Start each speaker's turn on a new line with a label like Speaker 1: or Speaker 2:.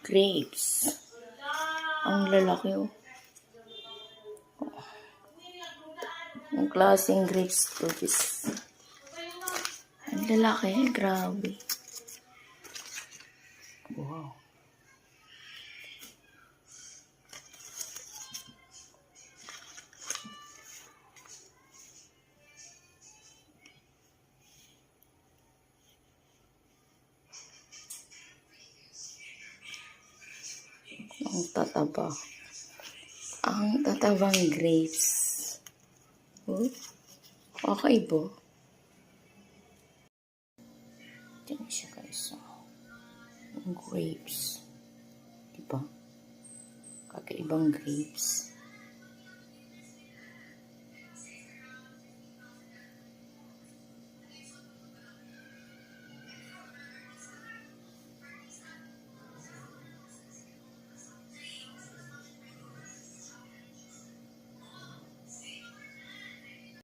Speaker 1: Grapes. Ang lalaki oh. Ang klaseng grapes to this. Ang lalaki, grabe. Wow. Ang tataba. Ang tatabang grapes. Oh, kakaiba. Tingnan siya guys. Ang grapes. Diba? Kakaibang grapes.